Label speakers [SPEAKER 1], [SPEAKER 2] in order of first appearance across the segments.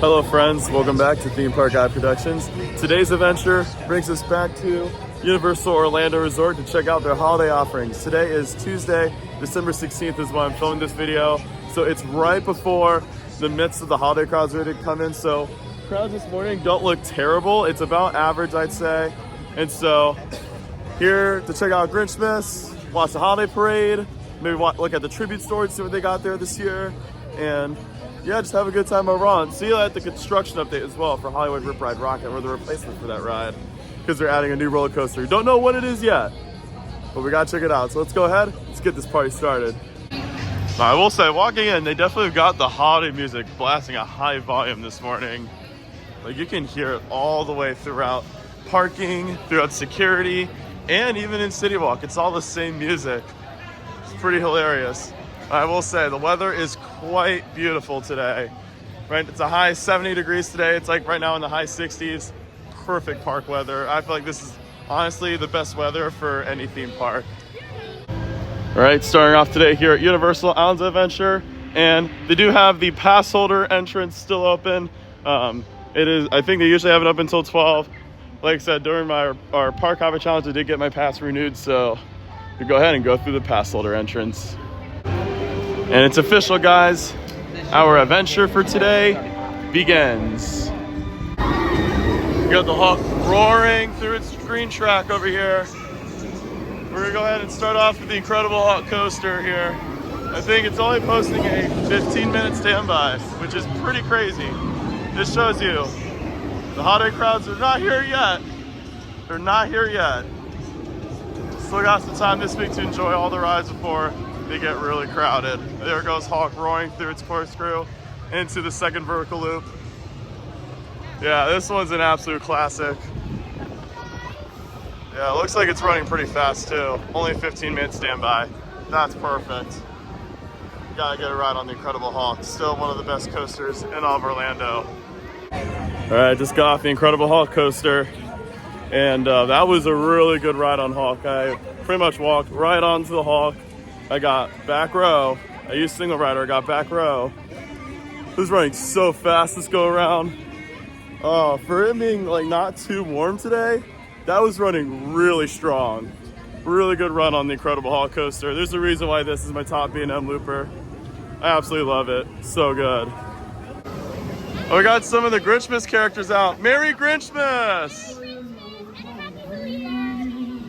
[SPEAKER 1] Hello friends, welcome back to Theme Park Guy Productions. Today's adventure brings us back to Universal Orlando Resort to check out their holiday offerings. Today is Tuesday, December 16th is when I'm filming this video. So it's right before the midst of the holiday crowds ready to come in. So crowds this morning don't look terrible. It's about average, I'd say. And so here to check out Grinchmas, watch the holiday parade, maybe look at the tribute store and see what they got there this year. And yeah, just have a good time overall. And see you at the construction update as well for Hollywood Rip Ride Rocket, or the replacement for that ride, because they're adding a new roller coaster. Don't know what it is yet, but we gotta check it out. So let's go ahead, let's get this party started. I will say, walking in, they definitely got the holiday music blasting at high volume this morning. Like, you can hear it all the way throughout parking, throughout security, and even in City Walk. It's all the same music. It's pretty hilarious. I will say the weather is quite beautiful today, right? It's a high 70 degrees today. It's like right now in the high 60s. Perfect park weather. I feel like this is honestly the best weather for any theme park. All right, starting off today here at Universal Islands of Adventure, and they do have the pass holder entrance still open. I think they usually have it up until 12. Like I said, during our park hopper challenge, I did get my pass renewed, so we go ahead and go through the pass holder entrance. And it's official, guys. Our adventure for today begins. We got the Hulk roaring through its green track over here. We're gonna go ahead and start off with the Incredible Hulk coaster here. I think it's only posting a 15-minute standby, which is pretty crazy. This shows you the holiday crowds are not here yet. They're not here yet. Still got some time this week to enjoy all the rides before they get really crowded. There goes Hulk roaring through its corkscrew into the second vertical loop. Yeah, this one's an absolute classic. Yeah, it looks like it's running pretty fast too. Only 15-minute standby. That's perfect. Gotta get a ride on the Incredible Hulk. Still one of the best coasters in all of Orlando. All right, just got off the Incredible Hulk coaster, and that was a really good ride on Hulk. I pretty much walked right onto the Hulk. I got back row. I used single rider, I got back row. It was running so fast this go around. For it being like not too warm today, that was running really strong. Really good run on the Incredible Hulk coaster. There's a reason why this is my top B&M looper. I absolutely love it, so good. Oh, we got some of the Grinchmas characters out. Merry Grinchmas!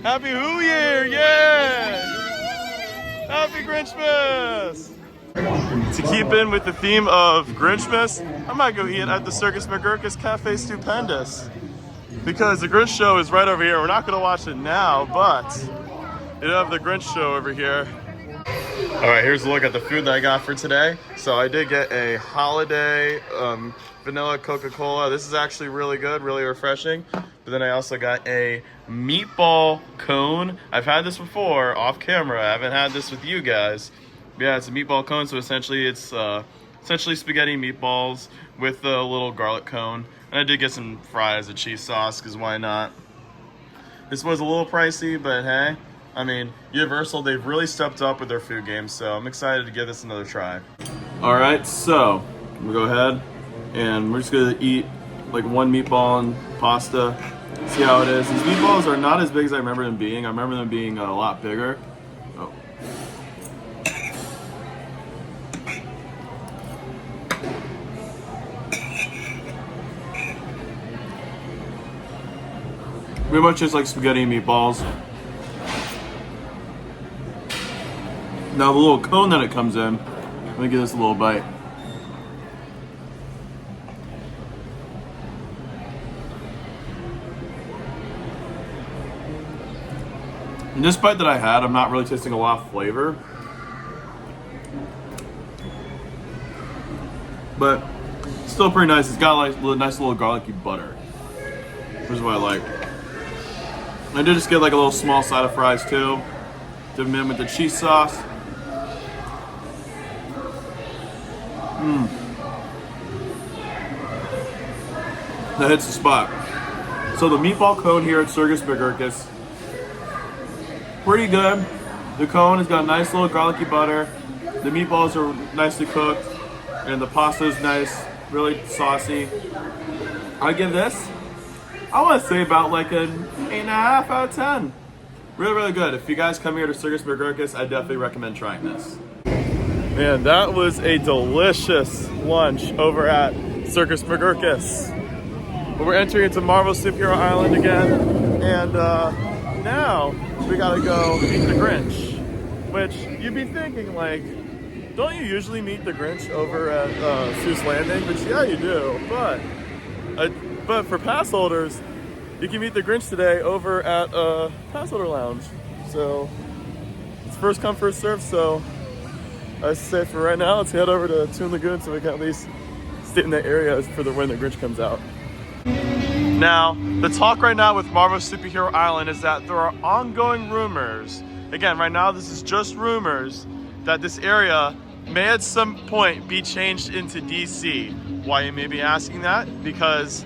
[SPEAKER 1] Happy New Year, yeah! Happy Grinchmas! To keep in with the theme of Grinchmas, I might go eat at the Circus McGurkus Cafe Stupendous, because the Grinch show is right over here. We're not going to watch it now, but you have the Grinch show over here. All right, here's a look at the food that I got for today. So I did get a holiday vanilla Coca-Cola. This is actually really good, really refreshing. But then I also got a meatball cone. I've had this before off camera. I haven't had this with you guys. But yeah, it's a meatball cone. So essentially it's essentially spaghetti meatballs with a little garlic cone. And I did get some fries and cheese sauce, because why not? This was a little pricey, but hey, I mean, Universal, they've really stepped up with their food game, so I'm excited to give this another try. All right, so we'll go ahead and we're just gonna eat like one meatball and pasta, see how it is. These meatballs are not as big as I remember them being. I remember them being a lot bigger. Oh. Pretty much just like spaghetti and meatballs. Now the little cone that it comes in, let me give this a little bite. And this bite that I had, I'm not really tasting a lot of flavor. But still pretty nice. It's got like a nice little garlicky butter. Which is what I like. I did just get like a little small side of fries too. Dip them in with the cheese sauce. That hits the spot. So the meatball cone here at Circus McGurkus, pretty good. The cone has got a nice little garlicky butter. The meatballs are nicely cooked, and the pasta is nice. really saucy. I give this, I want to say about like an 8.5 out of 10. Really, really good. If you guys come here to Circus McGurkus, I definitely recommend trying this. Man, that was a delicious lunch over at Circus McGurkus. But we're entering into Marvel Superhero Island again, and now we gotta go meet the Grinch. Which you'd be thinking, like, don't you usually meet the Grinch over at Seuss Landing? Which yeah, you do. But for pass holders, you can meet the Grinch today over at Pass Holder Lounge. So it's first come, first serve. So I say for right now, let's head over to Toon Lagoon so we can at least stay in that area for when the Grinch comes out. Now, the talk right now with Marvel Superhero Island is that there are ongoing rumors. Again, right now this is just rumors that this area may at some point be changed into DC. Why you may be asking that? Because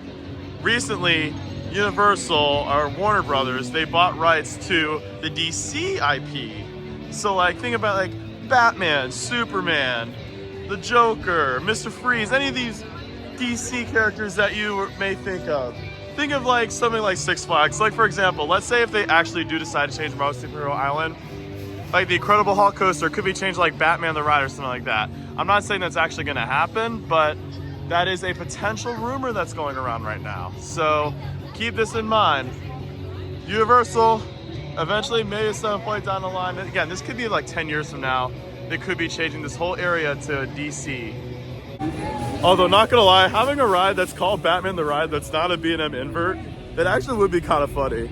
[SPEAKER 1] recently Universal or Warner Brothers, they bought rights to the DC IP. So like think about like Batman, Superman, the Joker, Mr. Freeze, any of these DC characters that you may think of. Think of like something like Six Flags. Like for example, let's say if they actually do decide to change Marvel Superhero Island, like the Incredible Hulk coaster could be changed like Batman the Ride or something like that. I'm not saying that's actually gonna happen, but that is a potential rumor that's going around right now. So keep this in mind. Universal eventually, maybe at some point down the line, again, this could be like 10 years from now, they could be changing this whole area to DC. Although not gonna lie, having a ride that's called Batman the Ride that's not a B&M invert, that actually would be kind of funny.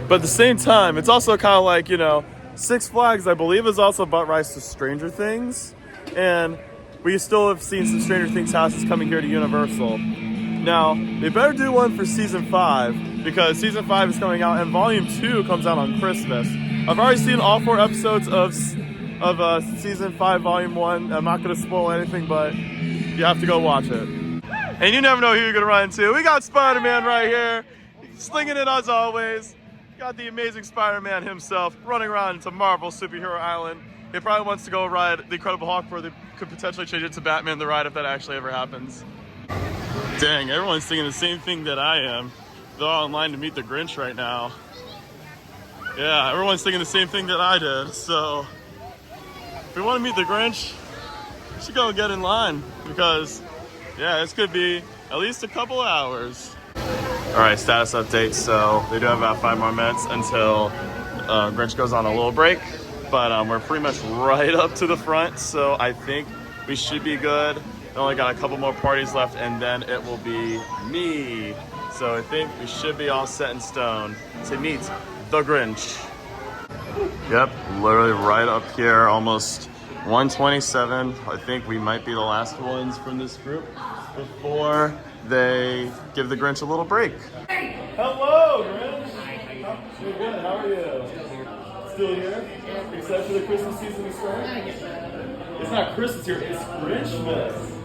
[SPEAKER 1] But at the same time, it's also kind of like, you know, Six Flags, I believe, is also bought rights to Stranger Things. And we still have seen some Stranger Things houses coming here to Universal. Now, they better do one for season 5 because season 5 is coming out and volume 2 comes out on Christmas. I've already seen all 4 episodes of season 5, volume 1. I'm not gonna spoil anything, but you have to go watch it. And you never know who you're gonna run into. We got Spider-Man right here, slinging it as always. Got the amazing Spider-Man himself running around into Marvel Superhero Island. He probably wants to go ride the Incredible Hulk, where they could potentially change it to Batman the Ride if that actually ever happens. Dang, everyone's thinking the same thing that I am. They're all in line to meet the Grinch right now. Yeah, everyone's thinking the same thing that I did. So if we want to meet the Grinch, we should go get in line because, yeah, this could be at least a couple hours. All right, status update. So they do have about 5 more minutes until Grinch goes on a little break, but we're pretty much right up to the front. So I think we should be good. We only got a couple more parties left and then it will be me. So I think we should be all set in stone to meet the Grinch. Yep, literally right up here, almost 127. I think we might be the last ones from this group before they give the Grinch a little break. Hello, Grinch. You're good. How are you? Still here? Except for the Christmas season is starting? It's not Christmas here, it's Grinchmas.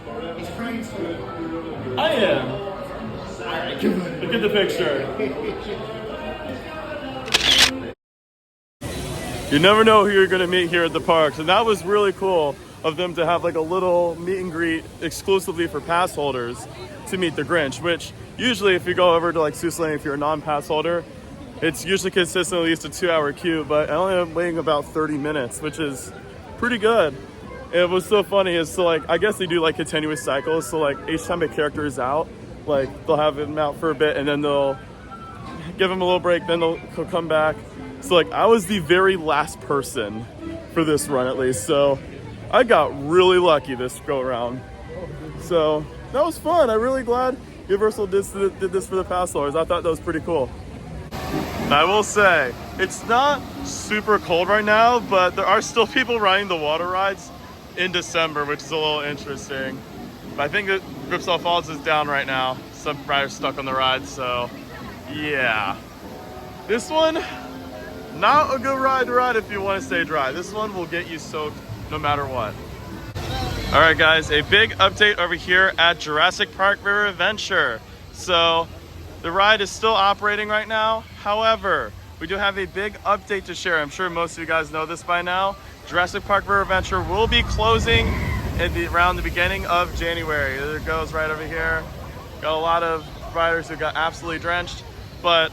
[SPEAKER 1] I am. Alright, look at the picture. You never know who you're gonna meet here at the parks, and that was really cool of them to have like a little meet and greet exclusively for pass holders to meet the Grinch, which usually if you go over to like Seuss Landing, if you're a non-pass holder, it's usually consistent at least a 2-hour queue, but I only am waiting about 30 minutes, which is pretty good. And what's so funny is, so like, I guess they do like continuous cycles, so like each time a character is out, like they'll have him out for a bit and then they'll give him a little break, then they'll come back. So like I was the very last person for this run at least, so I got really lucky this go around. So that was fun. I'm really glad Universal did this for the pass holders. I thought that was pretty cool. I will say, it's not super cold right now, but there are still people riding the water rides in December, which is a little interesting. But I think that Gripsaw Falls is down right now. Some riders stuck on the ride, so yeah. This one, not a good ride to ride if you want to stay dry. This one will get you soaked no matter what. All right, guys, a big update over here at Jurassic Park River Adventure. So the ride is still operating right now. However, we do have a big update to share. I'm sure most of you guys know this by now. Jurassic Park River Adventure will be closing around the beginning of January. There it goes right over here. Got a lot of riders who got absolutely drenched, but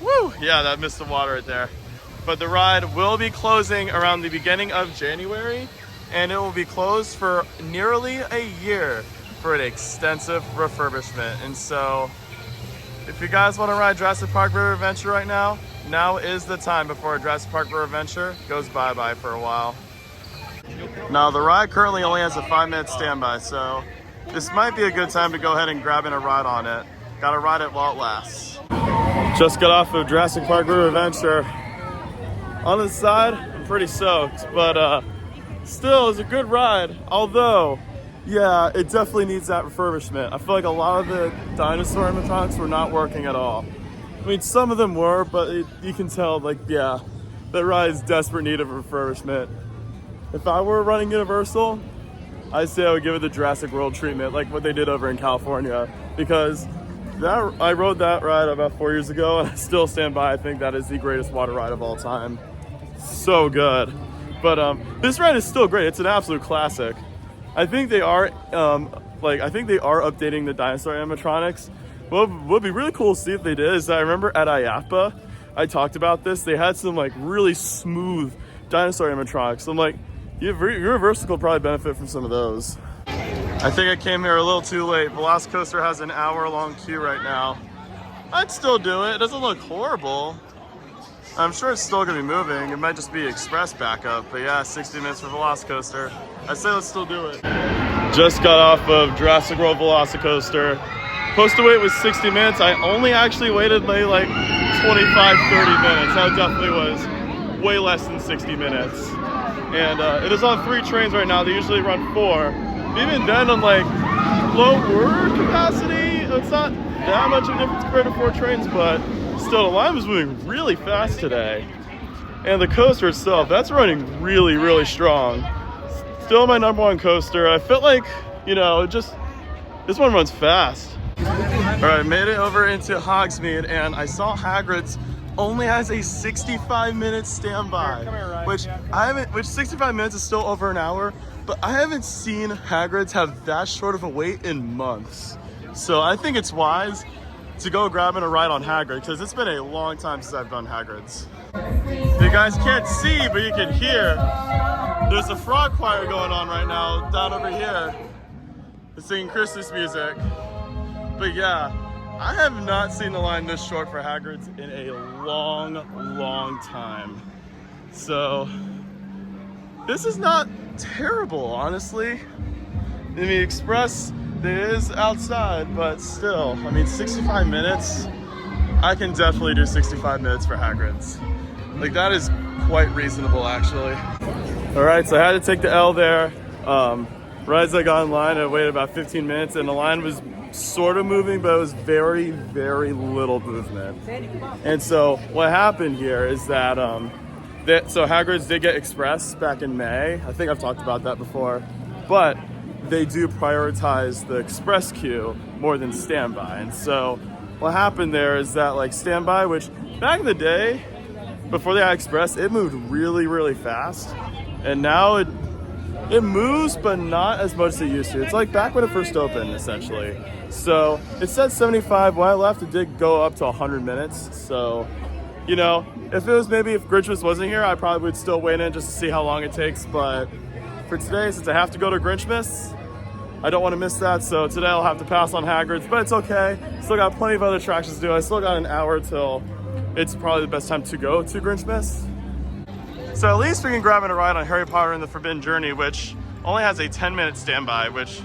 [SPEAKER 1] woo, yeah, that missed the water right there. But the ride will be closing around the beginning of January, and it will be closed for nearly a year for an extensive refurbishment. And so if you guys want to ride Jurassic Park River Adventure right now, now is the time before Jurassic Park River Adventure goes bye-bye for a while. Now the ride currently only has a 5-minute standby, so this might be a good time to go ahead and grab in a ride on it. Gotta ride it while it lasts. Just got off of Jurassic Park River Adventure. On the side, I'm pretty soaked, but still it's a good ride. Although, yeah, it definitely needs that refurbishment. I feel like a lot of the dinosaur animatronics were not working at all. I mean, some of them were, but you can tell, like, yeah, that ride is desperate need of refurbishment. If I were running Universal, I'd say I would give it the Jurassic World treatment, like what they did over in California, because I rode that ride about 4 years ago, and I still stand by. I think that is the greatest water ride of all time. So good. But this ride is still great. It's an absolute classic. I think they are updating the dinosaur animatronics. What would be really cool to see if they did is I remember at IAAPA, I talked about this. They had some like really smooth dinosaur animatronics. So I'm like, Universal could probably benefit from some of those. I think I came here a little too late. Velocicoaster has an hour-long queue right now. I'd still do it. It doesn't look horrible. I'm sure it's still gonna be moving. It might just be express backup, but yeah, 60 minutes for Velocicoaster. I say let's still do it. Just got off of Jurassic World Velocicoaster. Posted wait was 60 minutes. I only actually waited maybe like 25, 30 minutes. That definitely was way less than 60 minutes. And it is on 3 trains right now. They usually run 4. Even then, I'm like, lower capacity. It's not that much of a difference compared to 4 trains, but still, the line was moving really fast today. And the coaster itself, that's running really, really strong. Still my #1 coaster. I felt like, you know, this one runs fast. All right, made it over into Hogsmeade, and I saw Hagrid's only has a 65-minute standby, which 65 minutes is still over an hour, but I haven't seen Hagrid's have that short of a wait in months. So I think it's wise to go grabbing a ride on Hagrid, because it's been a long time since I've done Hagrid's. You guys can't see, but you can hear. There's a frog choir going on right now down over here. They're singing Christmas music. But yeah, I have not seen the line this short for Hagrid's in a long, long time. So this is not terrible, honestly. I mean, Express, it is outside, but still, I mean, 65 minutes, I can definitely do 65 minutes for Hagrid's. Like, that is quite reasonable, actually. All right, so I had to take the L there. Right as I got in line, I waited about 15 minutes, and the line was sort of moving, but it was very, very little movement. And so what happened here is that, so Hagrid's did get Express back in May. I think I've talked about that before, but they do prioritize the Express queue more than standby. And so what happened there is that, like, standby, which back in the day, before they had Express, it moved really, really fast. And now it moves, but not as much as it used to. It's like back when it first opened, essentially. So it said 75. When I left, it did go up to 100 minutes. So, you know, if Grinch wasn't here, I probably would still wait in just to see how long it takes. But for today, since I have to go to Grinchmas, I don't want to miss that. So today I'll have to pass on Hagrid's, but it's okay. Still got plenty of other attractions to do. I still got an hour till it's probably the best time to go to Grinchmas. So at least we can grab in a ride on Harry Potter and the Forbidden Journey, which only has a 10-minute standby, which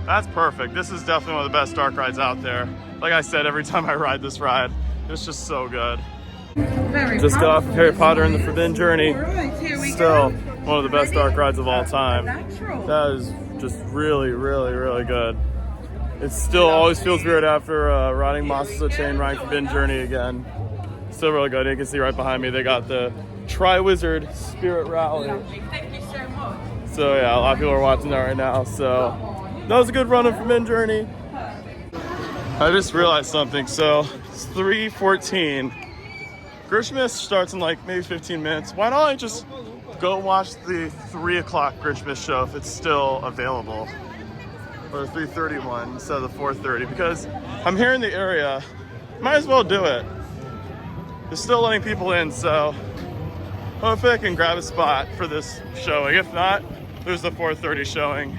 [SPEAKER 1] that's perfect. This is definitely one of the best dark rides out there. Like I said, every time I ride this ride, it's just so good. Just got off of Harry Potter and the Forbidden Journey. Still one of the best dark rides of all time. That is just really, really, really good. It still always feels weird after riding Monsters of Chain, riding Forbidden Journey again. Still really good. You can see right behind me, they got the Tri-Wizard Spirit Rally.
[SPEAKER 2] Thank you so much.
[SPEAKER 1] So yeah, a lot of people are watching that right now. So that was a good run of Forbidden Journey. I just realized something. So it's 3:14. Grinchmas starts in like maybe 15 minutes. Why don't I just go watch the 3 o'clock Grinchmas show if it's still available, or the 3:31 instead of the 4:30, because I'm here in the area. Might as well do it. They're still letting people in, so hopefully I can grab a spot for this showing. If not, there's the 4:30 showing.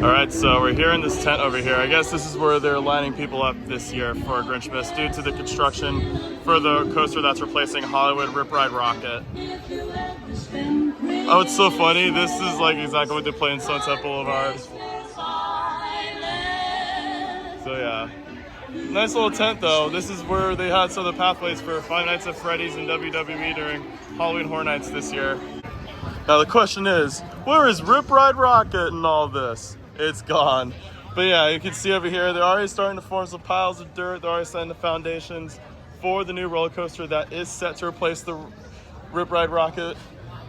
[SPEAKER 1] All right, so we're here in this tent over here. I guess this is where they're lining people up this year for Grinchmas due to the construction for the coaster that's replacing Hollywood Rip Ride Rocket. Oh, it's so funny. This is like exactly what they play in Sunset Boulevard. So yeah, nice little tent though. This is where they had some of the pathways for Five Nights at Freddy's and WWE during Halloween Horror Nights this year. Now the question is, where is Rip Ride Rocket in all this? It's gone. But yeah, you can see over here, they're already starting to form some piles of dirt. They're already setting the foundations for the new roller coaster that is set to replace the Rip Ride Rocket.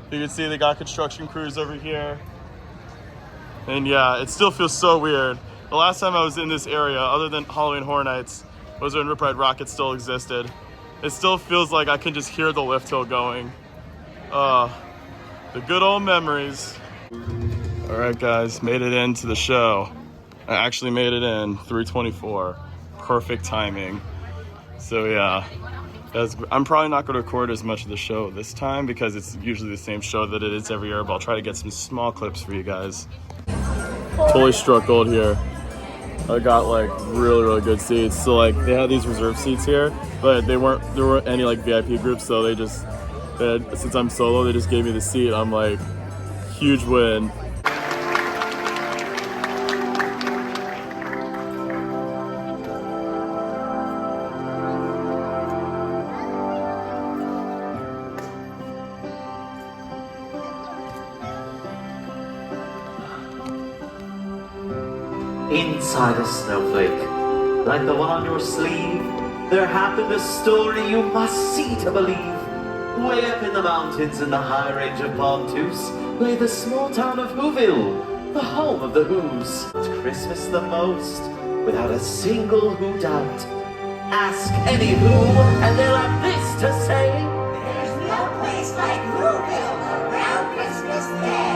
[SPEAKER 1] You can see they got construction crews over here. And yeah, it still feels so weird. The last time I was in this area, other than Halloween Horror Nights, was when Rip Ride Rocket still existed. It still feels like I can just hear the lift hill going. The good old memories. All right, guys, made it into the show. I actually made it in 3:24. Perfect timing. So yeah, I'm probably not going to record as much of the show this time because it's usually the same show that it is every year, but I'll try to get some small clips for you guys. Totally struck gold here. I got like really good seats. So like they had these reserved seats here, but there weren't any like VIP groups, so since I'm solo, they just gave me the seat. I'm like, huge win.
[SPEAKER 2] Inside a snowflake, like the one on your sleeve, there happened a story you must see to believe. Way up in the mountains in the high range of Pontouse lay the small town of Whoville, the home of the Whos. Christmas the most, without a single Who doubt. Ask any Who, and they'll have this to say: there's no place like Whoville around Christmas Day.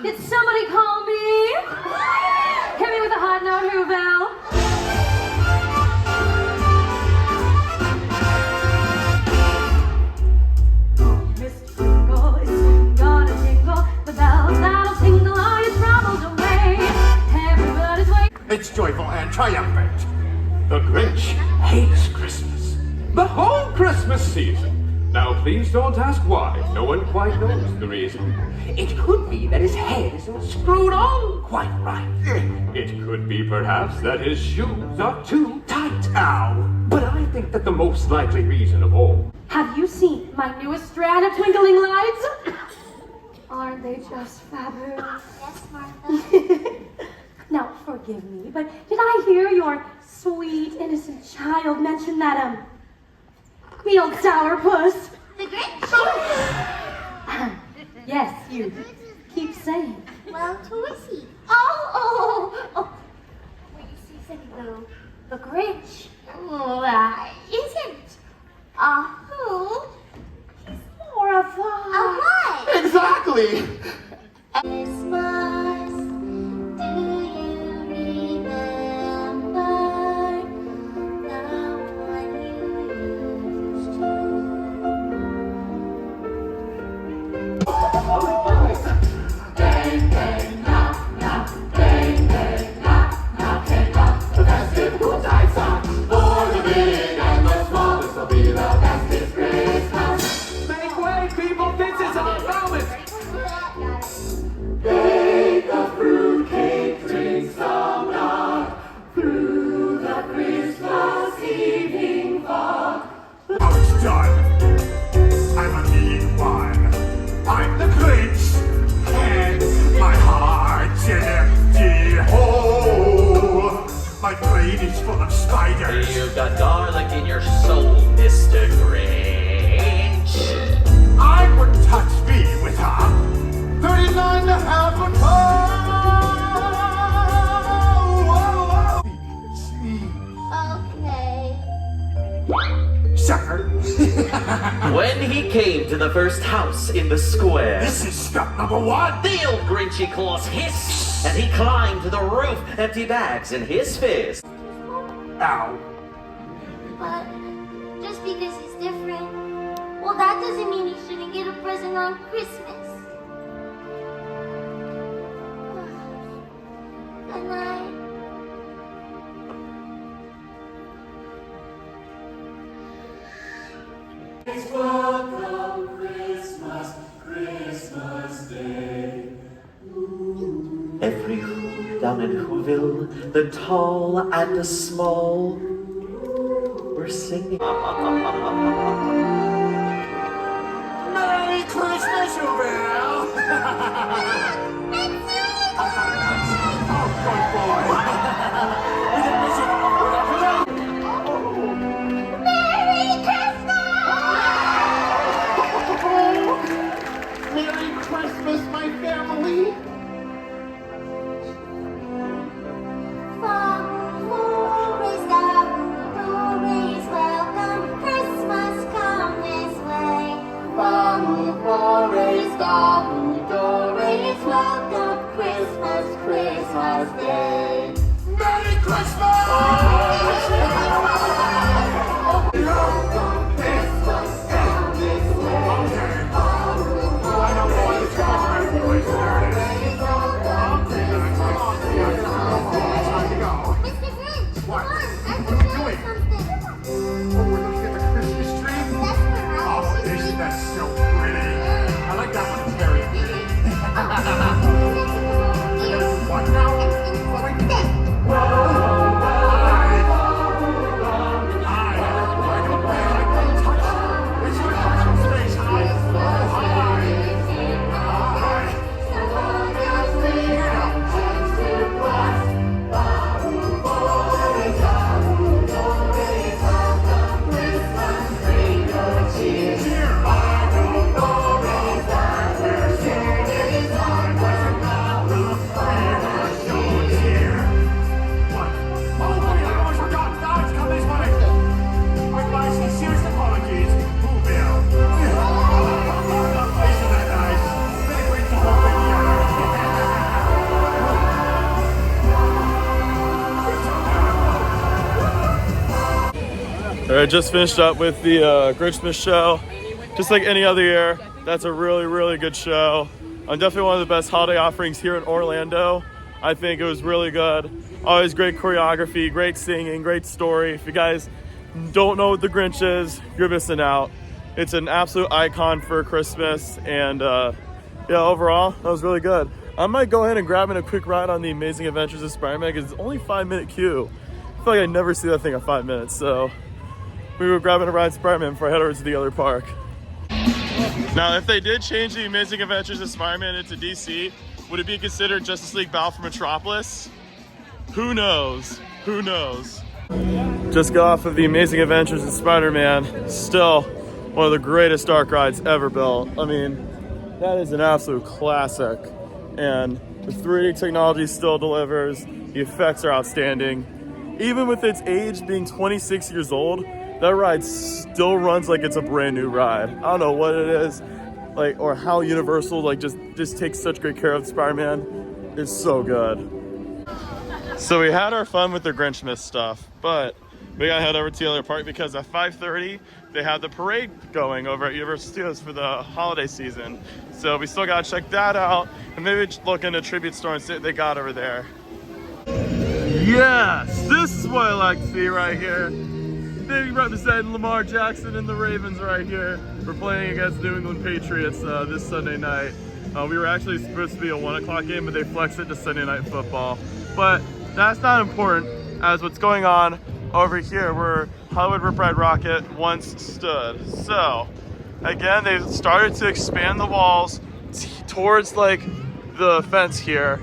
[SPEAKER 3] Did somebody call me? Hit me with a hot note, Whoville. Mr. Jingle is soon gonna jingle. The bells that'll tingle all your troubles away. Everybody's waiting.
[SPEAKER 4] It's joyful and triumphant. The Grinch hates Christmas. The whole Christmas season. Now, please don't ask why. No one quite knows the reason. It could be that his head isn't screwed on quite right. It could be, perhaps, that his shoes are too tight. Ow! But I think that the most likely reason of all...
[SPEAKER 3] Have you seen my newest strand of twinkling lights? Aren't they just fabulous?
[SPEAKER 5] Yes, Martha.
[SPEAKER 3] Now, forgive me, but did I hear your sweet, innocent child mention that, me old sourpuss?
[SPEAKER 5] The Grinch?
[SPEAKER 3] Yes, you keep saying.
[SPEAKER 5] Well, who is he? Oh. Well, you see, Cindy, the Grinch. Oh, isn't a who? He's more of a what?
[SPEAKER 4] Exactly!
[SPEAKER 5] Christmas, do you remember the one you used to?
[SPEAKER 4] Bang, bang, knock, knock, bang, bang, knock, knock, and knock. The festive Yuletide song for the big and the small. This will be the bestest Christmas. Make way, people! This is our moment.
[SPEAKER 6] my brain is full of spiders.
[SPEAKER 2] You've got garlic in your soul, Mr. Grinch.
[SPEAKER 6] I wouldn't touch me with a 39 and a half a
[SPEAKER 5] Okay.
[SPEAKER 6] Sucker.
[SPEAKER 2] When he came to the first house in the square,
[SPEAKER 6] This is step number one.
[SPEAKER 2] the old Grinchy claws hissed, and he climbed to the roof, empty bags in his fist.
[SPEAKER 6] Ow.
[SPEAKER 5] But just because he's different, well, that doesn't mean he shouldn't get a present on Christmas. Good night.
[SPEAKER 2] Every who down in Whoville, the tall and the small, were singing.
[SPEAKER 6] Merry Christmas, Whoville. Oh, good boy. We can miss it.
[SPEAKER 5] Merry Christmas!
[SPEAKER 6] Merry Christmas, my family.
[SPEAKER 5] Welcome Christmas, Christmas Day.
[SPEAKER 6] Merry Christmas.
[SPEAKER 5] Welcome Christmas down this way.
[SPEAKER 6] I know boys, girls, boys, there it is.
[SPEAKER 5] Mr. Grinch,
[SPEAKER 6] What?
[SPEAKER 5] come on, I
[SPEAKER 6] What are
[SPEAKER 5] can
[SPEAKER 6] you
[SPEAKER 5] tell you
[SPEAKER 6] doing?
[SPEAKER 5] something.
[SPEAKER 6] Oh, we're looking at the Christmas tree.
[SPEAKER 5] That's the
[SPEAKER 6] Oh,
[SPEAKER 5] house.
[SPEAKER 6] isn't that so pretty? I like that one. It's very pretty. What now? What we did? I don't touch. It's my personal space. Hi.
[SPEAKER 1] All right, just finished up with the Grinchmas show. Just like any other year, that's a really, really good show. Definitely one of the best holiday offerings here in Orlando. I think it was really good. Always great choreography, great singing, great story. If you guys don't know what the Grinch is, you're missing out. It's an absolute icon for Christmas, and yeah, overall, that was really good. I might go ahead and grab in a quick ride on the Amazing Adventures of Spider-Man because it's only a 5-minute queue. I feel like I never see that thing in 5 minutes, so we were grabbing a ride Spider-Man before I head over to the other park. Now, if they did change the Amazing Adventures of Spider-Man into DC, would it be considered Justice League Battle for Metropolis? Who knows? Who knows? Just got off of the Amazing Adventures of Spider-Man. Still one of the greatest dark rides ever built. I mean, that is an absolute classic. And the 3D technology still delivers. The effects are outstanding. Even with its age being 26 years old, that ride still runs like it's a brand new ride. I don't know what it is, like, or how Universal just takes such great care of Spider-Man. It's so good. So we had our fun with the Grinchmas stuff, but we gotta head over to the other park because at 5:30 they have the parade going over at Universal Studios for the holiday season. So we still gotta check that out and maybe just look in a tribute store and see what they got over there. Yes, this is what I like to see right here. Big representing Lamar Jackson and the Ravens right here. We're playing against New England Patriots this Sunday night. We were actually supposed to be a 1 o'clock game, but they flexed it to Sunday Night Football. But that's not important, as what's going on over here where Hollywood Rip Ride Rocket once stood. So, again, they've started to expand the walls towards like the fence here.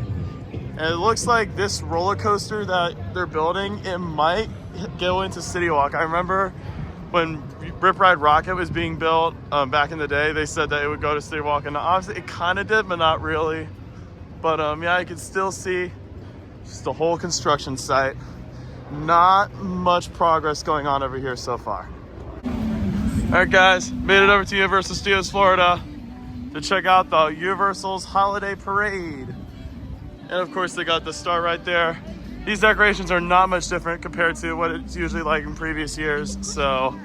[SPEAKER 1] And it looks like this roller coaster that they're building, it might go into City Walk. I remember when Rip Ride Rocket was being built back in the day, they said that it would go to City Walk, and obviously it kind of did, but not really. But yeah, you can still see just the whole construction site. Not much progress going on over here so far. All right, guys, made it over to Universal Studios Florida to check out the Universal's Holiday Parade. And of course, they got the star right there. These decorations are not much different compared to what it's usually like in previous years. So,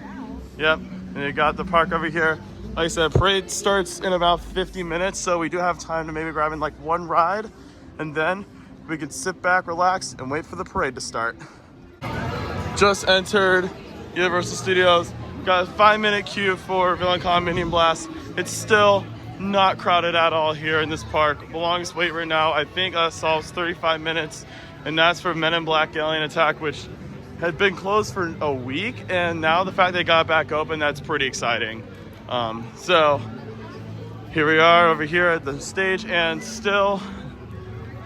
[SPEAKER 1] yep, and you got the park over here. Like I said, parade starts in about 50 minutes, so we do have time to maybe grab in like one ride, and then we can sit back, relax, and wait for the parade to start. Just entered Universal Studios. Got a 5-minute queue for Villain Con Minion Blast. It's still not crowded at all here in this park. The longest wait right now, I think solves 35 minutes, and that's for Men in Black Alien Attack, which had been closed for a week, and now the fact they got back open, that's pretty exciting. So here we are over here at the stage, and still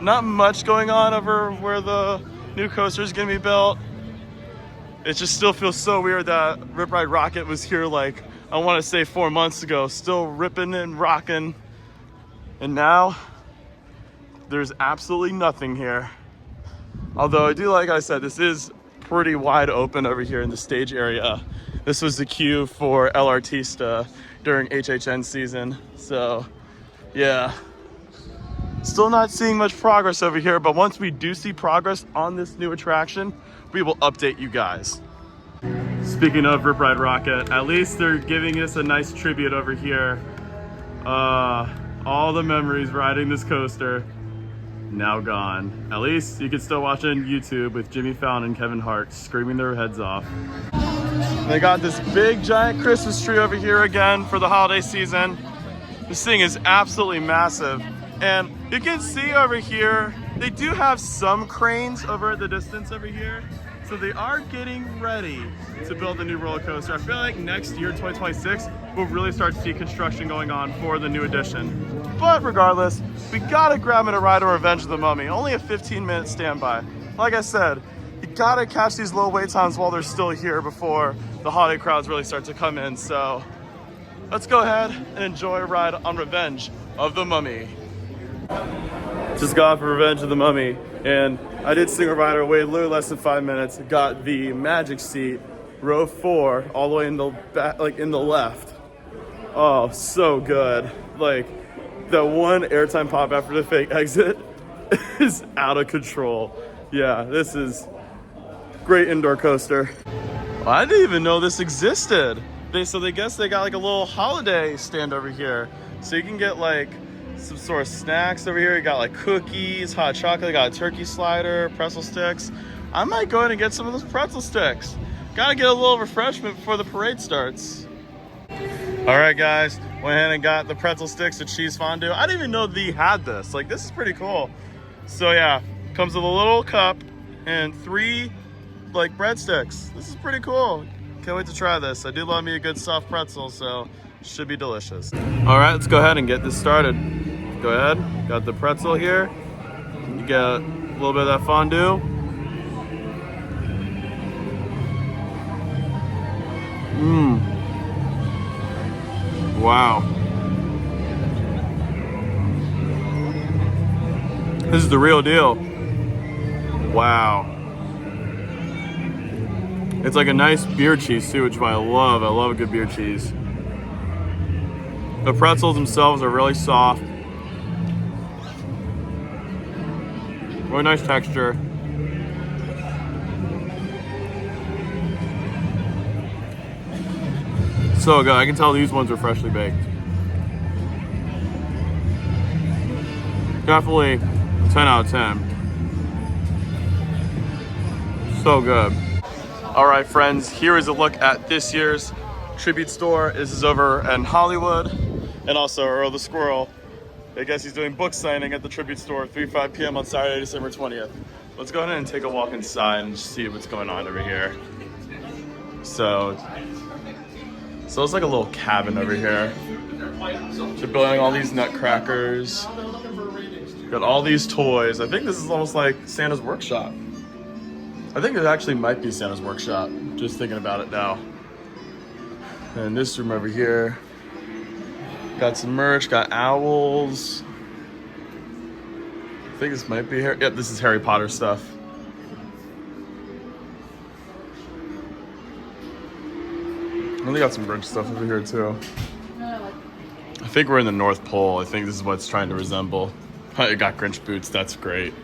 [SPEAKER 1] not much going on over where the new coaster is gonna be built. It just still feels so weird that Rip Ride Rocket was here like, I want to say 4 months ago, still ripping and rocking. And now there's absolutely nothing here. Although I do, like I said, this is pretty wide open over here in the stage area. This was the queue for El Artista during HHN season. So yeah, still not seeing much progress over here, but once we do see progress on this new attraction, we will update you guys. Speaking of Rip Ride Rocket, at least they're giving us a nice tribute over here. All the memories riding this coaster, now gone. At least you can still watch it on YouTube with Jimmy Fallon and Kevin Hart screaming their heads off. They got this big giant Christmas tree over here again for the holiday season. This thing is absolutely massive. And you can see over here, they do have some cranes over at the distance over here. So they are getting ready to build a new roller coaster. I feel like next year, 2026, we'll really start to see construction going on for the new addition. But regardless, we gotta grab a ride on Revenge of the Mummy. Only a 15-minute standby. Like I said, you gotta catch these low wait times while they're still here before the holiday crowds really start to come in. So let's go ahead and enjoy a ride on Revenge of the Mummy. Just got off Revenge of the Mummy, and I did single rider, waited literally less than 5 minutes, got the magic seat, row 4, all the way in the back, like in the left. Oh, so good. Like, that one airtime pop after the fake exit is out of control. Yeah, this is great indoor coaster. Well, I didn't even know this existed. So they guess they got like a little holiday stand over here. So you can get like some sort of snacks over here. You got like cookies, hot chocolate, got a turkey slider, pretzel sticks. I might go ahead and get some of those pretzel sticks. Gotta get a little refreshment before the parade starts. All right, guys, went ahead and got the pretzel sticks and cheese fondue. I didn't even know they had this. Like, this is pretty cool. So yeah, comes with a little cup and 3 like breadsticks. This is pretty cool. Can't wait to try this. I do love me a good soft pretzel, so should be delicious. All right, let's go ahead and get this started. Go ahead, got the pretzel here. You get a little bit of that fondue. Wow. This is the real deal. Wow. It's like a nice beer cheese too, which I love. I love a good beer cheese. The pretzels themselves are really soft. Really nice texture. So good. I can tell these ones are freshly baked. Definitely 10 out of 10. So good. All right, friends, here is a look at this year's tribute store. This is over in Hollywood, and also Earl the Squirrel. I guess he's doing book signing at the tribute store 3-5 p.m. on Saturday, December 20th. Let's go ahead and take a walk inside and see what's going on over here. So it's like a little cabin over here. They're building all these nutcrackers. Got all these toys. I think this is almost like Santa's workshop. I think it actually might be Santa's workshop, just thinking about it now. And this room over here, got some merch, got owls. I think this might be Harry. Yep, this is Harry Potter stuff. And they got some Grinch stuff over here too. I think we're in the North Pole. I think this is what it's trying to resemble. It got Grinch boots, that's great.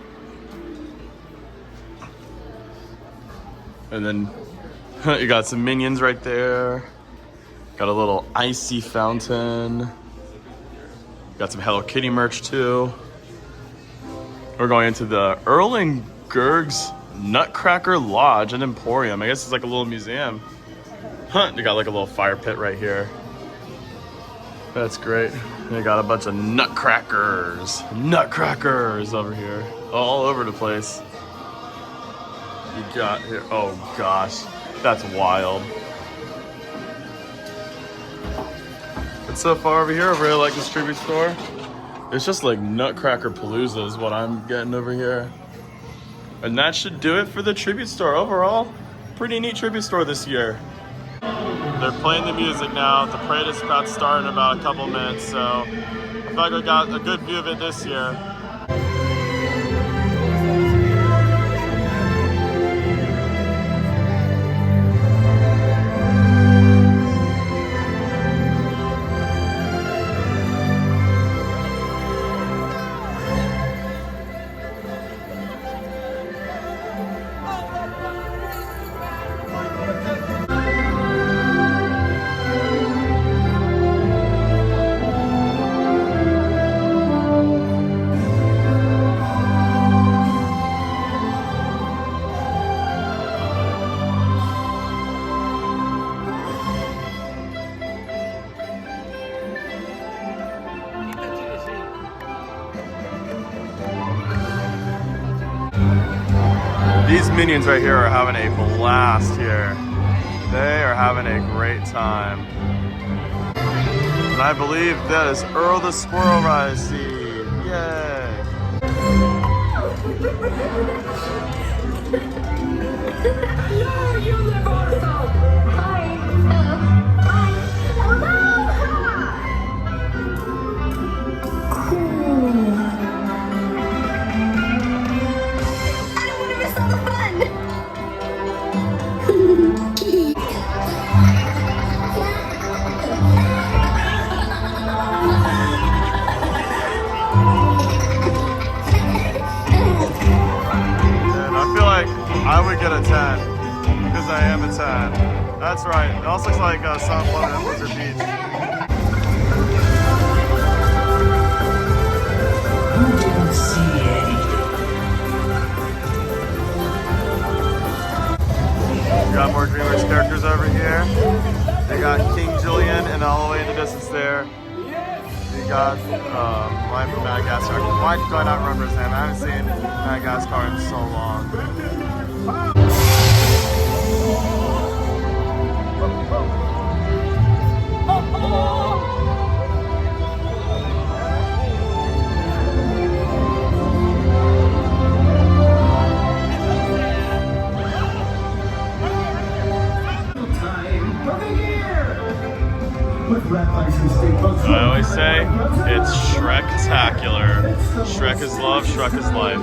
[SPEAKER 1] And then you got some Minions right there. Got a little icy fountain. Got some Hello Kitty merch too. We're going into the Erlangurg's Nutcracker Lodge and Emporium. I guess it's like a little museum. They got like a little fire pit right here. That's great. They got a bunch of nutcrackers. Nutcrackers over here. All over the place. You got here. Oh gosh. That's wild. But so far over here, I really like this tribute store. It's just like Nutcracker Palooza is what I'm getting over here. And that should do it for the tribute store overall. Pretty neat tribute store this year. They're playing the music now. The parade is about to start in about a couple minutes, so I feel like we got a good view of it this year. These Minions right here are having a blast here. They are having a great time. And I believe that is Earl the Squirrel I see. Yay!
[SPEAKER 5] No, you live also. Hi. I don't want to miss all the fun.
[SPEAKER 1] And I feel like I would get a 10 because I am a 10. That's right. It also looks like Sunflower at Blizzard Beach. We got more DreamWorks characters over here. They got King Julian and all the way in the distance there. We got Lion from Madagascar. Why do I not remember his name? I haven't seen Madagascar in so long. I always say it's Shrek-tacular. Shrek is love, Shrek is life.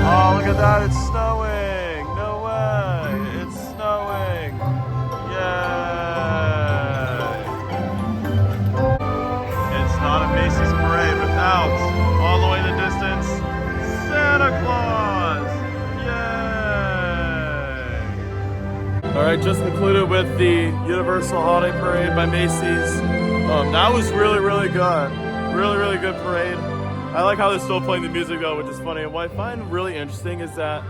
[SPEAKER 1] Oh, look at that, it's snowing! No way! It's snowing! Yay! It's not a Macy's parade without, all the way in the distance, Santa Claus! Yay! Alright, just concluded with the Universal Holiday Parade by Macy's. That was really, really good. Really, really good parade. I like how they're still playing the music though, which is funny. And what I find really interesting is that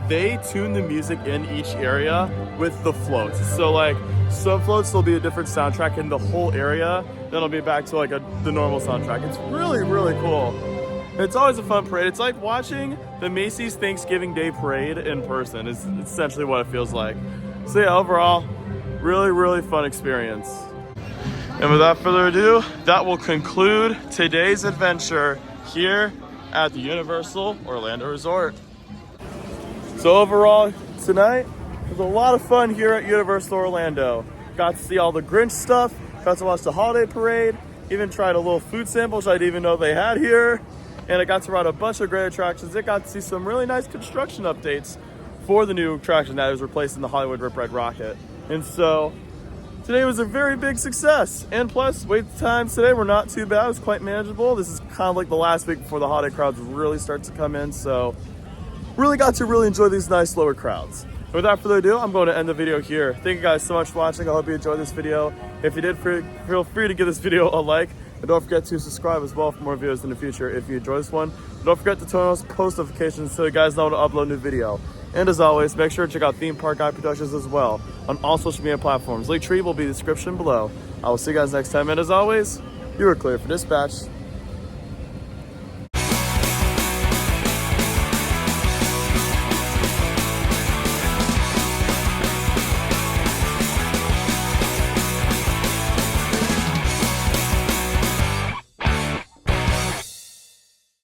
[SPEAKER 1] they tune the music in each area with the floats. So like some floats will be a different soundtrack in the whole area, then it'll be back to like the normal soundtrack. It's really, really cool. It's always a fun parade. It's like watching the Macy's Thanksgiving Day Parade in person is essentially what it feels like. So yeah, overall, really, really fun experience. And without further ado, that will conclude today's adventure here at the Universal Orlando Resort. So overall, tonight was a lot of fun here at Universal Orlando. Got to see all the Grinch stuff, got to watch the holiday parade, even tried a little food sample which I didn't even know they had here. And I got to ride a bunch of great attractions. I got to see some really nice construction updates for the new attraction that is replacing the Hollywood Rip Ride Rocket. And so today was a very big success. And plus, wait times today were not too bad. It was quite manageable. This is kind of like the last week before the holiday crowds really start to come in. So really got to really enjoy these nice lower crowds. Without further ado, I'm going to end the video here. Thank you guys so much for watching. I hope you enjoyed this video. If you did, feel free to give this video a like. And don't forget to subscribe as well for more videos in the future if you enjoy this one. Don't forget to turn on those post notifications so you guys know when to upload a new video. And as always, make sure to check out Theme Park Guide Productions as well on all social media platforms. Linktree will be in the description below. I will see you guys next time. And as always, you are clear for dispatch.